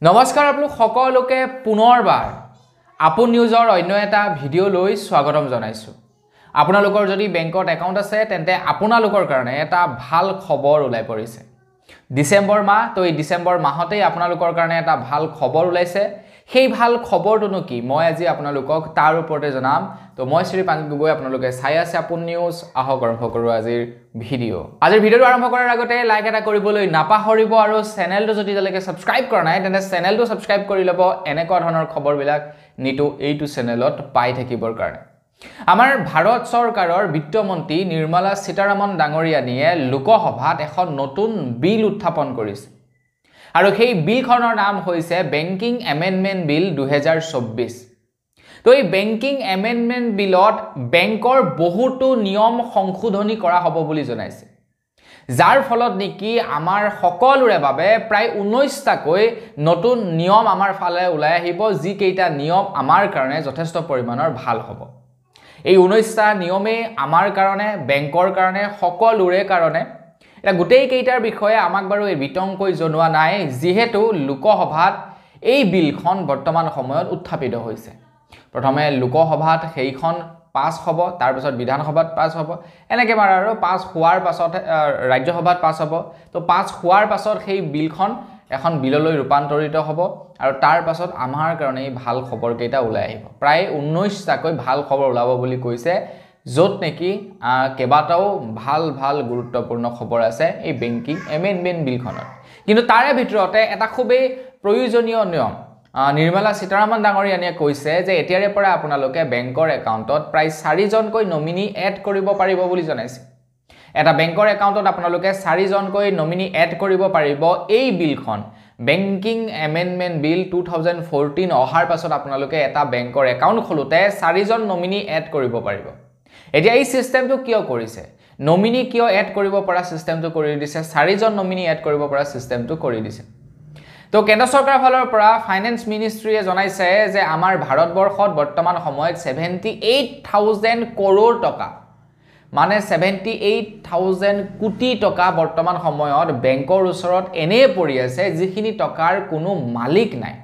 নমস্কাৰ আপোনালোক সকলোকে পুনৰবাৰ আপোন নিউজৰ অন্য এটা ভিডিঅ' লৈ স্বাগতম জনাইছো। আপোনালোকৰ যদি বেংকত একাউণ্ট আছে তেন্তে আপোনালোকৰ কাৰণে এটা ভাল খবৰ ওলাই পৰিছে। ডিসেম্বৰ মাহ তো এই ডিসেম্বৰ মাহতেই আপোনালোকৰ কাৰণে এটা ভাল খবৰ ওলাইছে। সেই ভাল খবৰটোনো কি মই আজি আপোনালোকক তাৰ ওপৰতে জনাম। তো মই শ্ৰী পাঞ্জিত গগৈ আপোনালোকে চাই আছে আপোন নিউজ। আহক আৰম্ভ কৰো আজিৰ ভিডিঅ'। আজিৰ ভিডিঅ'টো আৰম্ভ কৰাৰ আগতে লাইক এটা কৰিবলৈ নাপাহৰিব আৰু চেনেলটো যদি এতিয়ালৈকে সাবস্ক্ৰাইব কৰা নাই তেন্তে চেনেলটো সাবস্ক্ৰাইব কৰি ল'ব এনেকুৱা ধৰণৰ খবৰবিলাক নিটো এইটো চেনেলত পাই থাকিবৰ কাৰণে। আমাৰ ভাৰত চৰকাৰৰ বিত্তমন্ত্ৰী নিৰ্মলা সীতাৰামন ডাঙৰীয়ানীয়ে লোকসভাত এখন নতুন বিল উত্থাপন কৰিছে আৰু সেই বিলখনৰ নাম হৈছে বেংকিং এমেন্ডমেন্ট বিল 2024। তো এই বেংকিং এমেন্ডমেন্ট বিলত বেংকৰ বহুতো নিয়ম সংশোধনী কৰা হ'ব বুলি জনাইছে, যাৰ ফলত নেকি আমাৰ সকলোৰে বাবে প্ৰায় 19টাকৈ নতুন নিয়ম আমাৰ ফালে ওলাই আহিব, যি কেইটা নিয়ম আমাৰ কাৰণে যথেষ্ট পৰিমাণৰ ভাল হ'ব। এই 19টা নিয়মে আমাৰ কাৰণে বেংকৰ কাৰণে সকলোৰে কাৰণে এটা গোটেই কেইটাৰ বিষয়ে আমাক বাৰু এই বিতংকৈ জনোৱা নাই, যিহেতু লোকসভাত এই বিলখন বৰ্তমান সময়ত উত্থাপিত হৈছে। প্ৰথমে লোকসভাত সেইখন পাছ হ'ব, তাৰ পিছত বিধানসভাত পাছ হ'ব, এনেকৈ আৰু পাছ হোৱাৰ পাছত ৰাজ্যসভাত পাছ হ'ব। তো পাছ হোৱাৰ পাছত সেই বিলখন এখন বিললৈ ৰূপান্তৰিত হ'ব আৰু তাৰ পাছত আমাৰ কাৰণে এই ভাল খবৰ কেইটা ওলাই আহিব। প্ৰায় 19টাকৈ ভাল খবৰ ওলাব বুলি কৈছে, য'ত নেকি কেইবাটাও ভাল গুৰুত্বপূৰ্ণ খবৰ আছে এই বেংকিং এমেন্ডমেন্ট বিলখনত। কিন্তু তাৰে ভিতৰতে এটা খুবেই প্ৰয়োজনীয় নিয়ম নিৰ্মলা সীতাৰামন ডাঙৰীয়ানীয়ে কৈছে যে এতিয়াৰে পৰা আপোনালোকে বেংকৰ একাউণ্টত প্ৰায় 4জনকৈ নমিনি এড কৰিব পাৰিব বুলি জনাইছে। এটা বেংকৰ একাউণ্টত আপোনালোকে 4জনকৈ নমিনি এড কৰিব পাৰিব। এই বিলখন বেংকিং এমেন্ডমেন্ট বিল 2014 অহাৰ পাছত আপোনালোকে এটা বেংকৰ একাউণ্ট খোলোতে 4জন নমিনি এড কৰিব পাৰিব। এতিয়া এই সিস্টেমটো কিয় কৰিছে, নমিনি কিয় এড কৰিব পৰা সিস্টেমটো কৰি দিছে, 4জন নমিনি এড কৰিব পৰা সিস্টেমটো কৰি দিছে। তো কেন্দ্ৰ চৰকাৰৰ ফালৰ পৰা ফাইনেন্স মিনিষ্ট্ৰীয়ে জনাইছে যে আমাৰ ভাৰতবৰ্ষত বৰ্তমান সময়ত 78,000 কৰোৰ টকা মানে 78,000 কোটি টকা বৰ্তমান সময়ত বেংকৰ ওচৰত এনে পৰি আছে যিখিনি টকাৰ কোনো মালিক নাই।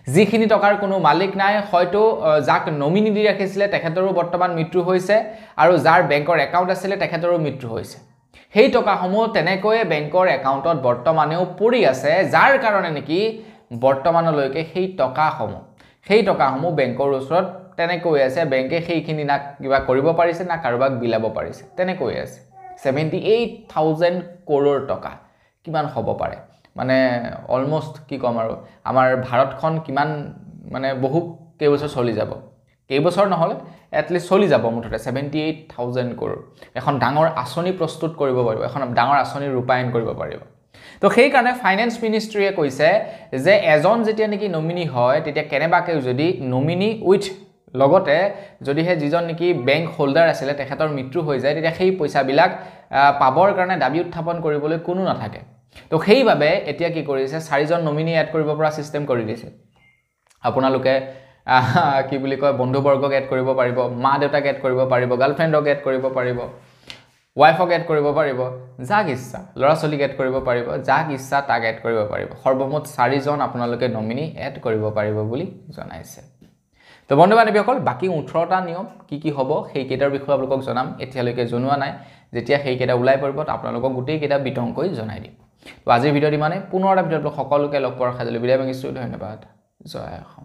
যিখিনি টকাৰ কোনো মালিক নাই, হয়তো যাক নমিনি দি ৰাখিছিলে তেখেতৰো বৰ্তমান মৃত্যু হৈছে আৰু যাৰ বেংকৰ একাউণ্ট আছিলে তেখেতৰো মৃত্যু হৈছে। সেই টকাসমূহ তেনেকৈয়ে বেংকৰ একাউণ্টত বৰ্তমানেও পৰি আছে, যাৰ কাৰণে নেকি বৰ্তমানলৈকে সেই টকাসমূহ বেংকৰ ওচৰত তেনেকৈ আছে। বেংকে সেইখিনি না কিবা কৰিব পাৰিছে না কাৰোবাক বিলাব পাৰিছে, তেনেকৈ আছে। 78,000 কৰোৰ টকা কিমান হ'ব পাৰে, মানে অলমোষ্ট কি ক'ম আৰু আমাৰ ভাৰতখন কিমান মানে বহু কেইবছৰ চলি যাব, কেইবছৰ নহ'লে এটলিষ্ট চলি যাব মুঠতে 78,000 কৰোৰ। এখন ডাঙৰ আঁচনি প্ৰস্তুত কৰিব পাৰিব, এখন ডাঙৰ আঁচনি ৰূপায়ণ কৰিব পাৰিব। তো সেইকাৰণে ফাইনেন্স মিনিষ্ট্ৰীয়ে কৈছে যে এজন যেতিয়া নেকি নমিনি হয় তেতিয়া কেনেবাকৈ যদি নমিনি উইথ লগতে যদিহে যিজন নেকি বেংক হোল্ডাৰ আছিলে তেখেতৰ মৃত্যু হৈ যায় তেতিয়া সেই পইচাবিলাক পাবৰ কাৰণে দাবী উত্থাপন কৰিবলৈ কোনো নাথাকে। তো সেইবাবে এতিয়া কি কৰিছে, 4জন নমিনি এড কৰিব পৰা সিস্টেম কৰি দিছে। আপোনালোকে কি বুলি কয় বন্ধুবৰ্গক এড কৰিব পাৰিব, মা দেউতাক এড কৰিব পাৰিব, গাৰ্লফ্ৰেণ্ডক এড কৰিব পাৰিব, ৱাইফক এড কৰিব পাৰিব, যাক ইচ্ছা ল'ৰা ছোৱালীক এড কৰিব পাৰিব, যাক ইচ্ছা তাক এড কৰিব পাৰিব। সৰ্বমুঠ 4জন আপোনালোকে নমিনি এড কৰিব পাৰিব বুলি জনাইছে। তো বন্ধু বান্ধৱীসকল, বাকী 18টা নিয়ম কি হ'ব সেইকেইটাৰ বিষয়ে আপোনালোকক জনাম, এতিয়ালৈকে জনোৱা নাই। যেতিয়া সেইকেইটা ওলাই পৰিব আপোনালোকক গোটেইকেইটা বিতংকৈ জনাই দিম। তো আজিৰ ভিডিঅ'ত ইমানে, পুনৰ এটা ভিডিঅ'ত সকলোকে লগ পোৱাৰ সাজলৈ বিদায় মাগিছোঁ। ধন্যবাদ। জয় অসম।